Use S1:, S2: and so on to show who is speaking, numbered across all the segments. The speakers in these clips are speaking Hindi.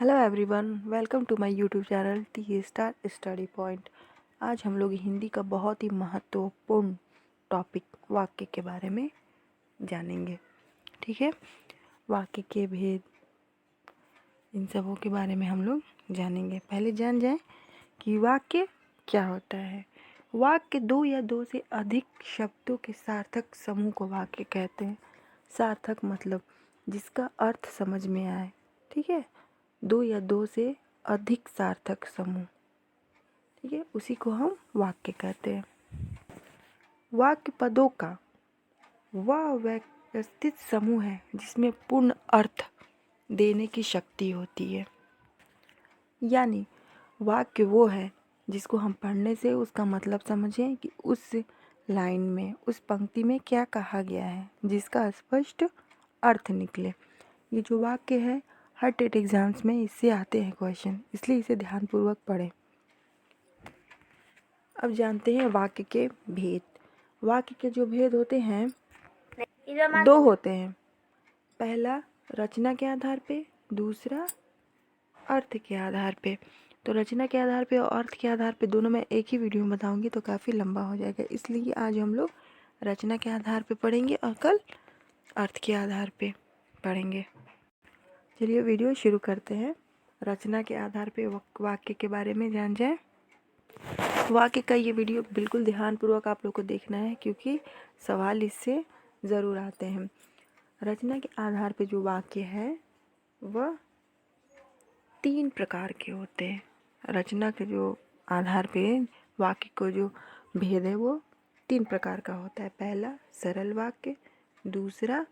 S1: Hello everyone, welcome to my YouTube channel T star study point. आज हम लोग हिंदी का बहुत ही महत्वपूर्ण टॉपिक वाक्य के बारे में जानेंगे। ठीक है, वाक्य के भेद, इन सबों के बारे में हम लोग जानेंगे। पहले जान जाएं कि वाक्य क्या होता है। वाक्य दो या दो से अधिक शब्दों के सार्थक समूह को वाक्य कहते हैं। सार्थक मतलब जिसका अर्थ समझ में आए। ठीक है, दो या दो से अधिक सार्थक समूह, ठीक है, उसी को हम वाक्य कहते हैं। वाक्य पदों का वह व्यवस्थित समूह है जिसमें पूर्ण अर्थ देने की शक्ति होती है। यानी वाक्य वो है जिसको हम पढ़ने से उसका मतलब समझें कि उस लाइन में, उस पंक्ति में क्या कहा गया है, जिसका स्पष्ट अर्थ निकले। ये जो वाक्य है हर टेट एग्जाम्स में इससे आते हैं क्वेश्चन, इसलिए इसे ध्यानपूर्वक पढ़ें। अब जानते हैं वाक्य के भेद। वाक्य के जो भेद होते हैं दो होते हैं। पहला रचना के आधार पे, दूसरा अर्थ के आधार पे। तो रचना के आधार पे और अर्थ के आधार पे दोनों मैं एक ही वीडियो में बताऊंगी तो काफ़ी लंबा हो जाएगा, इसलिए आज हम लोग रचना के आधार पे पढ़ेंगे और कल अर्थ के आधार पे पढ़ेंगे। चलिए वीडियो शुरू करते हैं। रचना के आधार पे वाक्य के बारे में जान जाए। वाक्य का ये वीडियो बिल्कुल ध्यानपूर्वक आप लोग को देखना है क्योंकि सवाल इससे ज़रूर आते हैं। रचना के आधार पे जो वाक्य है वह तीन प्रकार के होते हैं। रचना के जो आधार पे वाक्य को जो भेद है वो तीन प्रकार का होता है। पहला सरल वाक्य, दूसरा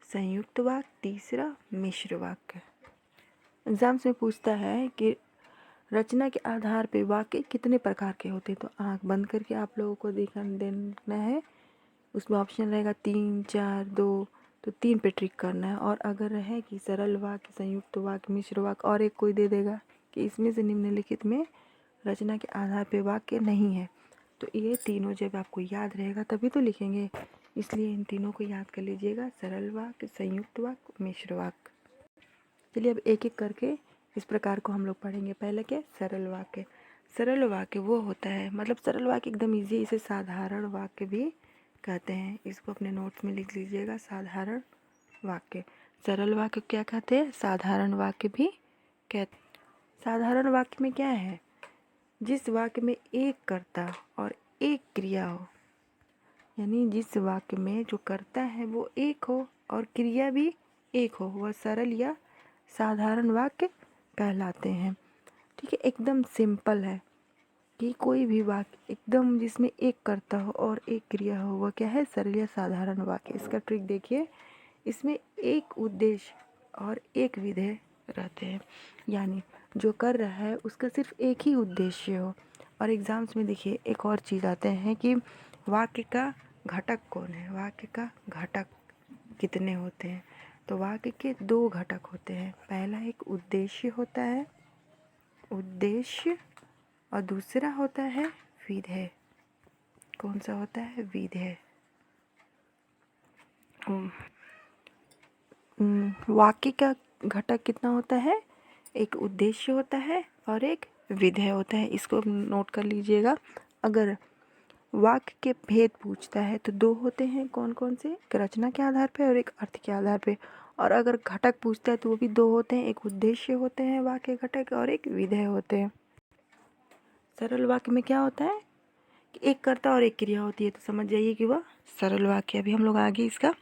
S1: संयुक्त वाक्य, तीसरा मिश्र वाक्य। एग्जाम्स में पूछता है कि रचना के आधार पे वाक्य कितने प्रकार के होते हैं, तो आंख बंद करके आप लोगों को देखना है। उसमें ऑप्शन रहेगा 3, 4, 2, तो 3 पे ट्रिक करना है। और अगर रहे कि सरल वाक्य, संयुक्त वाक्य, मिश्र वाक्य और एक कोई दे देगा कि इसमें से निम्नलिखित में रचना के आधार पे वाक्य नहीं है, तो ये तीनों जब आपको याद रहेगा तभी तो लिखेंगे, इसलिए इन तीनों को याद कर लीजिएगा। सरल वाक्य, संयुक्त वाक्य, मिश्र वाक्य। चलिए अब एक एक करके इस प्रकार को हम लोग पढ़ेंगे। पहले क्या, सरल वाक्य। सरल वाक्य वो होता है, मतलब सरल वाक्य एकदम ईजी, इसे साधारण वाक्य भी कहते हैं। इसको अपने नोट्स में लिख लीजिएगा, साधारण वाक्य। सरल वाक्य क्या कहते हैं, साधारण वाक्य भी कहते। साधारण वाक्य में क्या है, जिस वाक्य में एक कर्ता और एक क्रिया हो, यानी जिस वाक्य में जो कर्ता है वो एक हो और क्रिया भी एक हो, वह सरल या साधारण वाक्य कहलाते हैं। ठीक है, एकदम सिंपल है कि कोई भी वाक्य एकदम जिसमें एक कर्ता हो और एक क्रिया हो वह क्या है, सरल या साधारण वाक्य। इसका ट्रिक देखिए, इसमें एक उद्देश्य और एक विधेय रहते हैं, यानी जो कर रहा है उसका सिर्फ एक ही उद्देश्य हो। और एग्जाम्स में देखिए एक और चीज़ आते हैं कि वाक्य का घटक कौन है, वाक्य का घटक कितने होते हैं। तो वाक्य के दो घटक होते हैं। पहला एक उद्देश्य होता है, उद्देश्य, और दूसरा होता है विधेय। कौन सा होता है, विधेय। वाक्य का घटक कितना होता है, एक उद्देश्य होता है और एक विधेय होता है। इसको नोट कर लीजिएगा। अगर वाक्य के भेद पूछता है तो दो होते हैं, कौन कौन से, एक रचना के आधार पे और एक अर्थ के आधार पे। और अगर घटक पूछता है तो वो भी दो होते हैं, एक उद्देश्य होते हैं वाक्य घटक और एक विधेय होते हैं। सरल वाक्य में क्या होता है कि एक कर्ता और एक क्रिया होती है, तो समझ जाइए कि वह सरल वाक्य। अभी हम लोग आगे इसका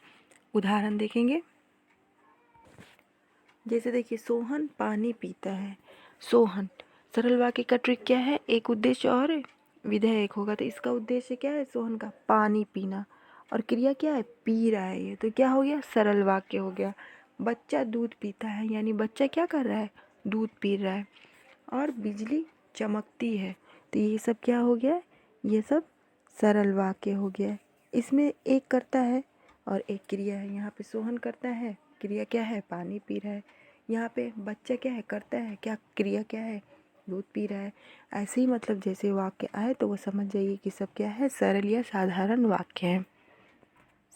S1: उदाहरण देखेंगे। जैसे देखिए, सोहन पानी पीता है। सोहन सरल वाक्य का ट्रिक क्या है, एक उद्देश्य और विधेय एक होगा। तो इसका उद्देश्य क्या है, सोहन का पानी पीना, और क्रिया क्या है, पी रहा है ये, तो क्या हो गया, सरल वाक्य हो गया। बच्चा दूध पीता है, यानी बच्चा क्या कर रहा है, दूध पी रहा है। और बिजली चमकती है, तो ये सब क्या हो गया, ये सब सरल वाक्य हो गया। इसमें एक करता है और एक क्रिया है। यहाँ पे सोहन करता है, क्रिया क्या है, पानी पी रहा है। यहाँ पे बच्चा क्या है, करता है, क्या क्रिया क्या है, दूध पी रहा है। ऐसे ही मतलब जैसे वाक्य आए तो वो समझ जाइए कि सब क्या है, सरल या साधारण वाक्य है।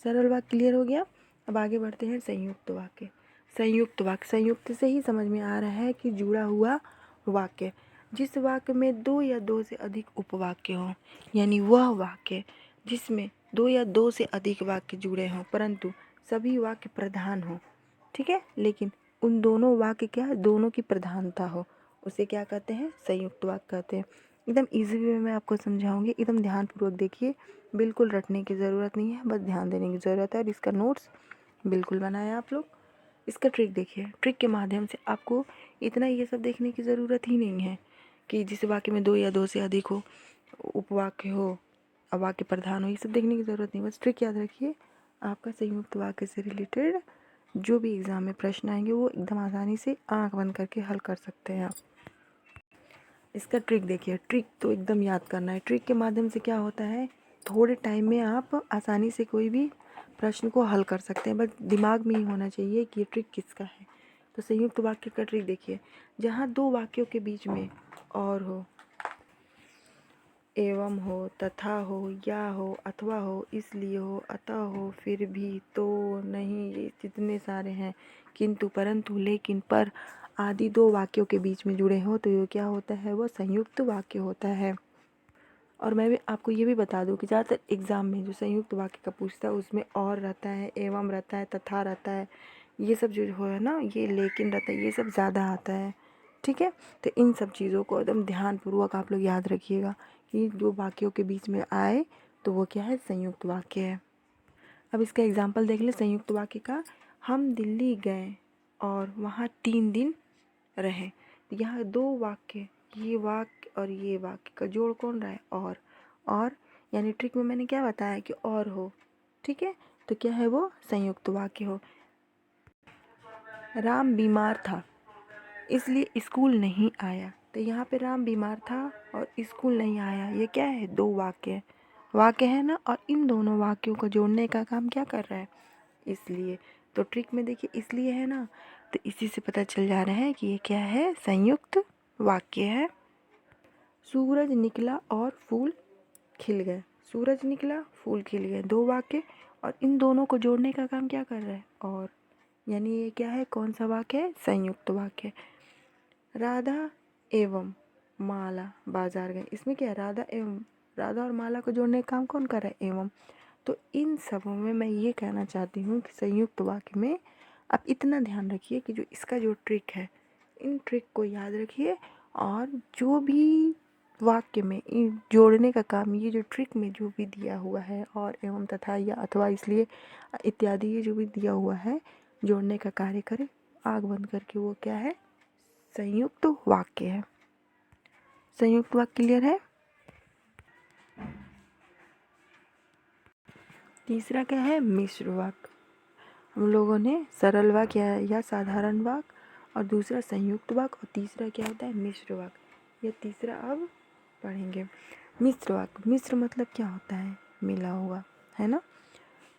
S1: सरल वाक्य क्लियर हो गया। अब आगे बढ़ते हैं संयुक्त वाक्य। संयुक्त वाक्य, संयुक्त से ही समझ में आ रहा है कि जुड़ा हुआ वाक्य। जिस वाक्य में दो या दो से अधिक उपवाक्य हो, यानी वह वाक्य जिसमें दो या दो से अधिक वाक्य जुड़े हों परंतु सभी वाक्य प्रधान हो, ठीक है, लेकिन उन दोनों वाक्य क्या है, दोनों की प्रधानता हो, उसे क्या कहते हैं, संयुक्त वाक्य कहते हैं। एकदम इजी वे में मैं आपको समझाऊंगी, एकदम ध्यानपूर्वक देखिए, बिल्कुल रटने की ज़रूरत नहीं है, बस ध्यान देने की ज़रूरत है। और इसका नोट्स बिल्कुल बनाएं आप लोग। इसका ट्रिक देखिए, ट्रिक के माध्यम से आपको इतना ये सब देखने की ज़रूरत ही नहीं है कि जिस वाक्य में दो या दो से अधिक हो, उपवाक्य हो, अवाक्य प्रधान हो, ये सब देखने की ज़रूरत नहीं। बस ट्रिक याद रखिए, आपका संयुक्त वाक्य से रिलेटेड जो भी एग्ज़ाम में प्रश्न आएंगे वो एकदम आसानी से आंख बंद करके हल कर सकते हैं आप। इसका ट्रिक देखिए, ट्रिक तो एकदम याद करना है। ट्रिक के माध्यम से क्या होता है, थोड़े टाइम में आप आसानी से कोई भी प्रश्न को हल कर सकते हैं, बस दिमाग में ही होना चाहिए कि ये ट्रिक किसका है। तो संयुक्त वाक्य का ट्रिक देखिए, जहाँ दो वाक्यों के बीच में और हो, एवं हो, तथा हो, या हो, अथवा हो, इसलिए हो, अतः हो, फिर भी, तो, नहीं, ये जितने सारे हैं, किंतु, परंतु, लेकिन, पर आदि दो वाक्यों के बीच में जुड़े हो तो ये क्या होता है, वो संयुक्त वाक्य होता है। और मैं भी आपको ये भी बता दूं कि ज़्यादातर एग्ज़ाम में जो संयुक्त वाक्य का पूछता है उसमें और रहता है, एवं रहता है, तथा रहता है, ये सब जो हो है ना, ये लेकिन रहता है, ये सब ज़्यादा आता है, ठीक है। तो इन सब चीज़ों को एकदम ध्यानपूर्वक आप लोग याद रखिएगा कि जो वाक्यों के बीच में आए तो वो क्या है, संयुक्त वाक्य है। अब इसका एग्जाम्पल देख ले संयुक्त वाक्य का। हम दिल्ली गए और वहाँ 3 दिन रहे। यहाँ दो वाक्य, ये वाक्य और ये वाक्य का जोड़ कौन रहा है, और यानी ट्रिक में मैंने क्या बताया कि और हो, ठीक है, तो क्या है वो, संयुक्त वाक्य हो। राम बीमार था इसलिए स्कूल नहीं आया, तो यहाँ पे राम बीमार था और स्कूल नहीं आया, ये क्या है, दो वाक्य है ना। और इन दोनों वाक्यों को जोड़ने का काम क्या कर रहा है, इसलिए। तो ट्रिक में देखिए इसलिए है ना, तो इसी से पता चल जा रहा है कि ये क्या है, संयुक्त वाक्य है। सूरज निकला और फूल खिल गए, सूरज निकला, फूल खिल गए, दो वाक्य, और इन दोनों को जोड़ने का काम क्या कर रहा है, और, यानी ये क्या है, कौन सा वाक्य है, संयुक्त वाक्य। राधा एवं माला बाजार गए, इसमें क्या है, राधा और माला को जोड़ने का काम कौन कर रहा है, एवं। तो इन सबों में मैं ये कहना चाहती हूँ कि संयुक्त वाक्य में आप इतना ध्यान रखिए कि जो इसका जो ट्रिक है, इन ट्रिक को याद रखिए, और जो भी वाक्य में जोड़ने का काम, ये जो ट्रिक में जो भी दिया हुआ है, और, एवं, तथा, या, अथवा, इसलिए इत्यादि, ये जो भी दिया हुआ है जोड़ने का कार्य करे, आग बंद करके, वो क्या है, संयुक्त वाक्य है। संयुक्त वाक्य क्लियर है। तीसरा क्या है, मिश्र वाक्य। हम लोगों ने सरल वाक्य या साधारण वाक्य, और दूसरा संयुक्त वाक्य, और तीसरा क्या होता है, मिश्र वाक्य। यह तीसरा अब पढ़ेंगे। मिश्र वाक्य, मिश्र मतलब क्या होता है, मिला हुआ, है ना।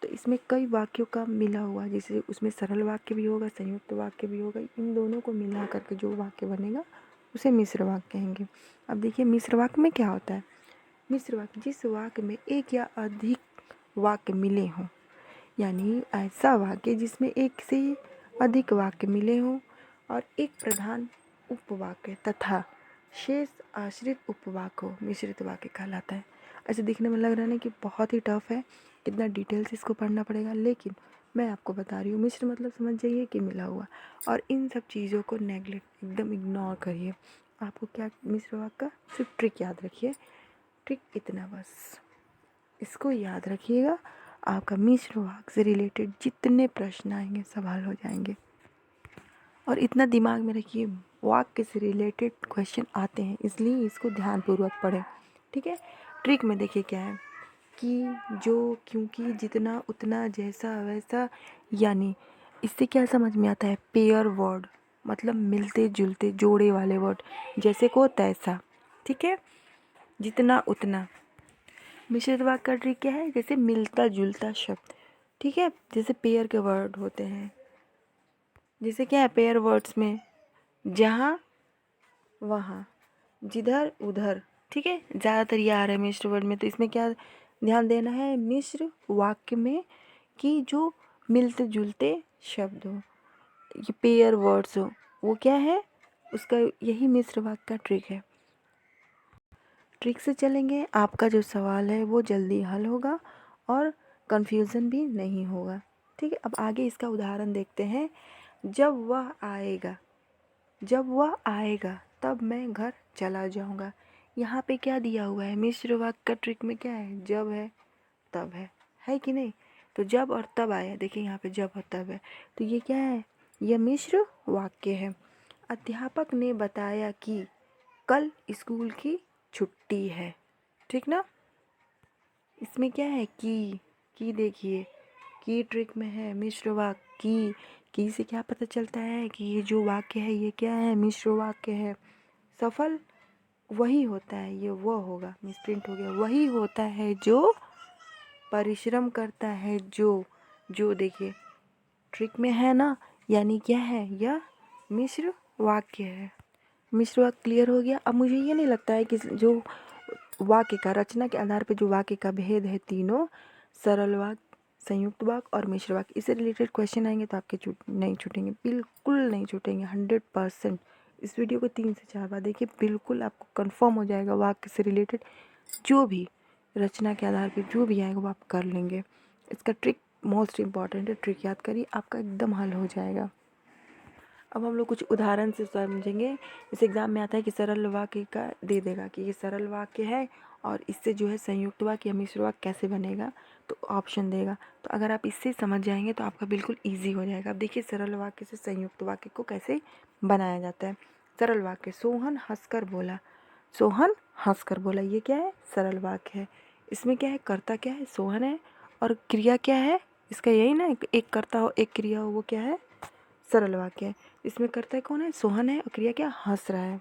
S1: तो इसमें कई वाक्यों का मिला हुआ, जैसे उसमें सरल वाक्य भी होगा, संयुक्त वाक्य भी होगा, इन दोनों को मिला करके जो वाक्य बनेगा उसे मिश्र वाक्य कहेंगे। अब देखिए मिश्र वाक्य में क्या होता है, मिश्र वाक्य जिस वाक्य में एक या अधिक वाक्य मिले हों, यानी ऐसा वाक्य जिसमें एक से अधिक वाक्य मिले हों और एक प्रधान उपवाक्य तथा शेष आश्रित उपवाक्य हो, मिश्रित वाक्य कहलाता है। ऐसे दिखने में लग रहा है ना कि बहुत ही टफ है, कितना डिटेल से इसको पढ़ना पड़ेगा, लेकिन मैं आपको बता रही हूँ मिश्र मतलब समझ जाइए कि मिला हुआ। और इन सब चीज़ों को नेगलेक्ट, एकदम इग्नोर करिए। आपको क्या, मिश्र वाक्य का सिर्फ ट्रिक याद रखिए, ट्रिक इतना बस, इसको याद रखिएगा, आपका मिश्र वाक्य से रिलेटेड जितने प्रश्न आएंगे सब हल हो जाएंगे। और इतना दिमाग में रखिए, वाक्य से रिलेटेड क्वेश्चन आते हैं, इसलिए इसको ध्यानपूर्वक पढ़ें, ठीक है। ट्रिक में देखिए क्या है कि जो, क्योंकि, जितना, उतना, जैसा, वैसा, यानी इससे क्या समझ में आता है, पेयर वर्ड मतलब मिलते जुलते जोड़े वाले वर्ड, जैसे को तैसा, ठीक है, जितना उतना। मिश्रित वाक्य का ट्रिक क्या है, जैसे मिलता जुलता शब्द, ठीक है, जैसे पेयर के वर्ड होते हैं, जैसे क्या है पेयर वर्ड्स में, जहाँ वहाँ, जिधर उधर, ठीक है, ज़्यादातर ये आ रहा है मिश्र वर्ड में। तो इसमें क्या ध्यान देना है, मिश्र वाक्य में कि जो मिलते जुलते शब्द हो, ये पेयर वर्ड्स हो, वो क्या है, उसका यही मिश्र वाक्य का ट्रिक है। ट्रिक से चलेंगे, आपका जो सवाल है वो जल्दी हल होगा और कन्फ्यूज़न भी नहीं होगा। ठीक है, अब आगे इसका उदाहरण देखते हैं। जब वह आएगा, जब वह आएगा तब मैं घर चला जाऊंगा। यहाँ पे क्या दिया हुआ है, मिश्र वाक्य का ट्रिक में क्या है, जब है तब है कि नहीं। तो जब और तब आया, देखिए यहाँ पे जब और तब है, तो ये क्या है, यह मिश्र वाक्य है। अध्यापक ने बताया कि कल स्कूल की छुट्टी है। ठीक ना, इसमें क्या है, की देखिए, की ट्रिक में है मिश्र वाक्य। की से क्या पता चलता है कि ये जो वाक्य है ये क्या है, मिश्र वाक्य है। सफल वही होता है, ये वो होगा, मिसप्रिंट हो गया, वही होता है जो परिश्रम करता है, जो देखिए ट्रिक में है ना, यानी क्या है, यह मिश्र वाक्य है। मिश्र वाक्य क्लियर हो गया। अब मुझे ये नहीं लगता है कि जो वाक्य का रचना के आधार पर जो वाक्य का भेद है, तीनों सरल वाक्य, संयुक्त वाक्य और मिश्र वाक्य, इससे रिलेटेड क्वेश्चन आएंगे तो आपके नहीं छूटेंगे, बिल्कुल नहीं छूटेंगे, 100%। इस वीडियो को 3 से 4 बार देखिए, बिल्कुल आपको कंफर्म हो जाएगा, वाक्य से रिलेटेड जो भी रचना के आधार पर जो भी आएगा वो आप कर लेंगे। इसका ट्रिक मोस्ट इम्पॉर्टेंट है, ट्रिक याद करिए, आपका एकदम हल हो जाएगा। अब हम लोग कुछ उदाहरण से समझेंगे। इस एग्ज़ाम में आता है कि सरल वाक्य का दे देगा कि ये सरल वाक्य है और इससे जो है संयुक्त वाक्य या मिश्र वाक्य कैसे बनेगा, तो ऑप्शन देगा। तो अगर आप इससे समझ जाएंगे तो आपका बिल्कुल ईजी हो जाएगा। अब देखिए सरल वाक्य से संयुक्त वाक्य को कैसे बनाया जाता है। सरल वाक्य, सोहन हंसकर बोला, सोहन हंसकर बोला, ये क्या है, सरल वाक्य है। इसमें क्या है, कर्ता क्या है, सोहन है, और क्रिया क्या है, इसका यही ना, एक कर्ता हो एक क्रिया हो, वो क्या है, सरल वाक्य है। इसमें कर्ता कौन है, सोहन है, और क्रिया क्या, हंस रहा है।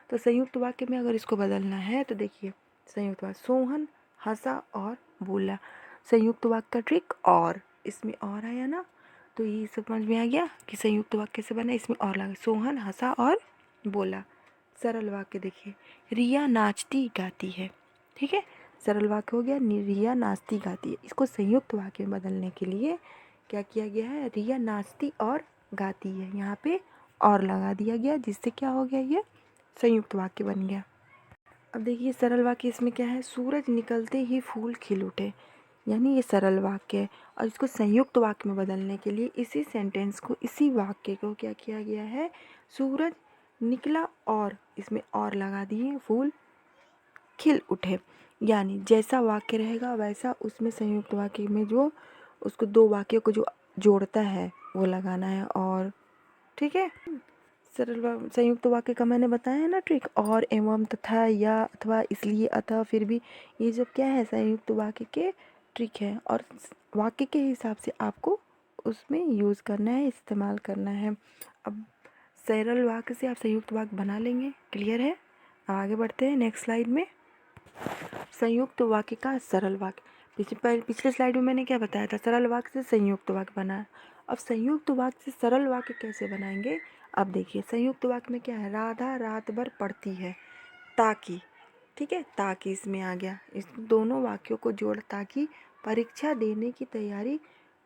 S1: तो संयुक्त वाक्य में अगर इसको बदलना है तो देखिए, संयुक्त वाक्य, सोहन हंसा और बोला। संयुक्त वाक्य का ट्रिक, और इसमें और आया ना, तो ये समझ में आ गया कि संयुक्त वाक्य कैसे बना, इसमें और लगा, सोहन हंसा और बोला। सरल वाक्य देखिए, रिया नाचती गाती है। ठीक है, सरल वाक्य हो गया, रिया नाचती गाती है। इसको संयुक्त वाक्य में बदलने के लिए क्या किया गया है, रिया नाचती और गाती है, यहाँ पे और लगा दिया गया, जिससे क्या हो गया, ये संयुक्त वाक्य बन गया। अब देखिए सरल वाक्य इसमें क्या है, सूरज निकलते ही फूल खिल उठे, यानी ये सरल वाक्य है। और इसको संयुक्त वाक्य में बदलने के लिए इसी सेंटेंस को, इसी वाक्य को क्या किया गया है, सूरज निकला और इसमें और लगा दिए, फूल खिल उठे। यानी जैसा वाक्य रहेगा वैसा उसमें संयुक्त वाक्य में जो उसको दो वाक्यों को जो जोड़ता है वो लगाना है। और ठीक है, सरल संयुक्त वाक्य का मैंने बताया है ना ट्रिक, और एवं तथा या अथवा इसलिए अतः फिर भी, ये सब क्या है, संयुक्त वाक्य के ट्रिक है, और वाक्य के हिसाब से आपको उसमें यूज़ करना है, इस्तेमाल करना है। अब सरल वाक्य से आप संयुक्त वाक्य बना लेंगे, क्लियर है। आगे बढ़ते हैं नेक्स्ट स्लाइड में। संयुक्त वाक्य का सरल वाक्य, पिछले स्लाइड में मैंने क्या बताया था, सरल वाक्य से संयुक्त वाक्य बना। अब संयुक्त वाक्य से सरल वाक्य कैसे बनाएंगे, अब देखिए संयुक्त वाक्य में क्या है, राधा रात भर पढ़ती है, ताकि, ठीक है, ताकि इसमें आ गया, इस दोनों वाक्यों को जोड़, ताकि परीक्षा देने की तैयारी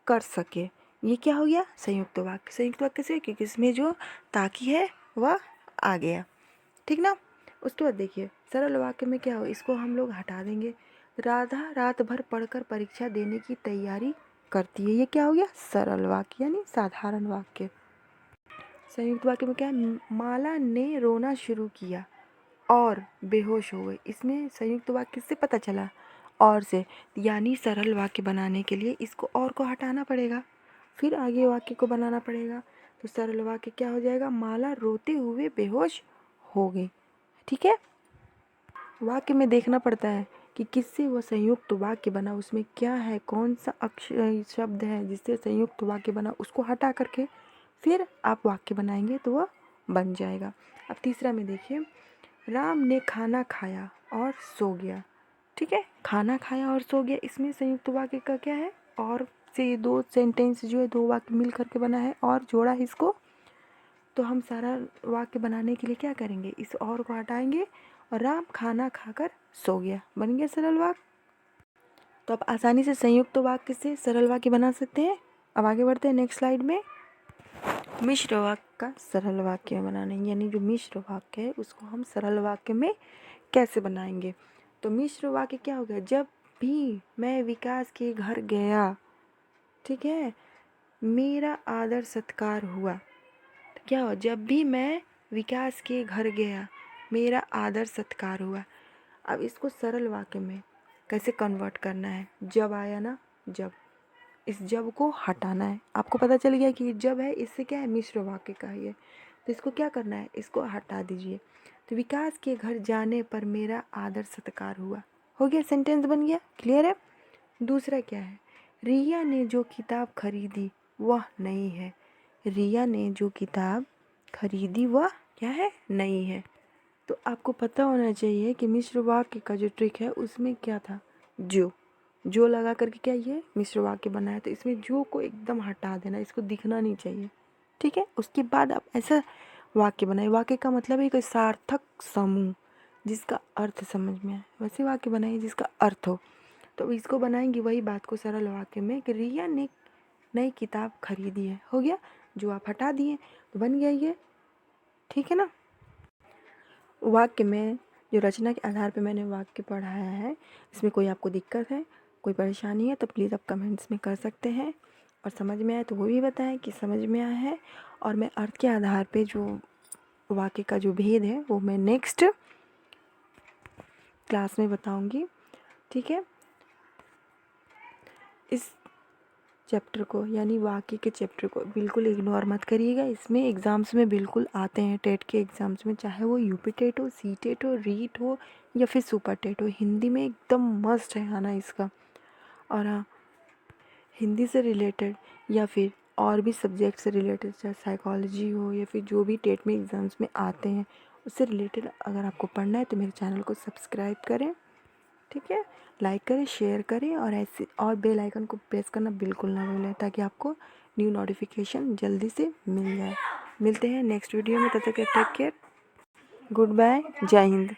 S1: कर सके, ये क्या हो गया, संयुक्त वाक्य। संयुक्त वाक्य से क्योंकि इसमें जो ताकि है वह आ गया, ठीक ना। उसके बाद देखिए सरल वाक्य में क्या हो, इसको हम लोग हटा देंगे, राधा रात भर पढ़कर परीक्षा देने की तैयारी करती है, ये क्या हो गया, सरल वाक्य यानी साधारण वाक्य। संयुक्त वाक्य में क्या है, माला ने रोना शुरू किया और बेहोश हो गई, इसमें संयुक्त वाक्य से पता चला, और से, यानी सरल वाक्य बनाने के लिए इसको और को हटाना पड़ेगा, फिर आगे वाक्य को बनाना पड़ेगा। तो सरल वाक्य क्या हो जाएगा, माला रोते हुए बेहोश हो गई। ठीक है, वाक्य में देखना पड़ता है कि किससे वो संयुक्त वाक्य बना, उसमें क्या है, कौन सा अक्षर शब्द है जिससे संयुक्त वाक्य बना, उसको हटा करके फिर आप वाक्य बनाएंगे तो वह बन जाएगा। अब तीसरा में देखिए, राम ने खाना खाया और सो गया। ठीक है, खाना खाया और सो गया, इसमें संयुक्त वाक्य का क्या है, और से दो सेंटेंस जो है, दो वाक्य मिल करके बना है और जोड़ा है इसको। तो हम सारा वाक्य बनाने के लिए क्या करेंगे, इस और को हटाएंगे, और राम खाना खाकर सो गया, बन गया सरल वाक्य। तो आप आसानी से संयुक्त वाक्य से सरल वाक्य बना सकते हैं। अब आगे बढ़ते हैं नेक्स्ट स्लाइड में। मिश्र वाक्य का सरल वाक्य बनाना है, यानी जो मिश्र वाक्य है उसको हम सरल वाक्य में कैसे बनाएंगे। तो मिश्र वाक्य क्या हो गया, जब भी मैं विकास के घर गया, ठीक है, मेरा आदर सत्कार हुआ। तो क्या हुआ, जब भी मैं विकास के घर गया मेरा आदर सत्कार हुआ। अब इसको सरल वाक्य में कैसे कन्वर्ट करना है, जब आया ना, जब, इस जब को हटाना है। आपको पता चल गया कि जब है, इससे क्या है, मिश्र वाक्य का है ये। तो इसको क्या करना है, इसको हटा दीजिए। तो विकास के घर जाने पर मेरा आदर सत्कार हुआ, हो गया, सेंटेंस बन गया, क्लियर है। दूसरा क्या है, रिया ने जो किताब खरीदी वह नई है। रिया ने जो किताब खरीदी वह क्या है, नई है। तो आपको पता होना चाहिए कि मिश्र वाक्य का जो ट्रिक है उसमें क्या था, जो लगा करके क्या ये मिश्र वाक्य बनाया। तो इसमें जो को एकदम हटा देना, इसको दिखना नहीं चाहिए, ठीक है। उसके बाद आप ऐसा वाक्य बनाए, वाक्य का मतलब है कोई सार्थक समूह जिसका अर्थ समझ में आए, वैसे वाक्य बनाइए जिसका अर्थ हो। तो इसको बनाएंगे वही बात को सरल वाक्य में कि रिया ने नई किताब खरीदी है, हो गया, जो आप हटा दिए तो बन गया ये, ठीक है ना। वाक्य में जो रचना के आधार पे मैंने वाक्य पढ़ाया है, इसमें कोई आपको दिक्कत है, कोई परेशानी है तो प्लीज़ आप कमेंट्स में कर सकते हैं, और समझ में आए तो वो भी बताएं कि समझ में आया है। और मैं अर्थ के आधार पे जो वाक्य का जो भेद है वो मैं नेक्स्ट क्लास में बताऊंगी, ठीक है। इस चैप्टर को यानी वाक्य के चैप्टर को बिल्कुल इग्नोर मत करिएगा, इसमें एग्ज़ाम्स में बिल्कुल आते हैं, टेट के एग्ज़ाम्स में, चाहे वो यूपी टेट हो, सी टेट हो, रीट हो या फिर सुपर टेट हो, हिंदी में एकदम मस्ट है आना इसका। और हाँ, हिंदी से रिलेटेड या फिर और भी सब्जेक्ट से रिलेटेड, चाहे साइकोलॉजी हो या फिर जो भी टेट में एग्ज़ाम्स में आते हैं उससे रिलेटेड अगर आपको पढ़ना है तो मेरे चैनल को सब्सक्राइब करें, ठीक है, लाइक करें, शेयर करें, और ऐसे और बेल आइकन को प्रेस करना बिल्कुल ना भूलें ताकि आपको न्यू नोटिफिकेशन जल्दी से मिल जाए। मिलते हैं नेक्स्ट वीडियो में, तब तक टेक केयर, गुड बाय, जय हिंद।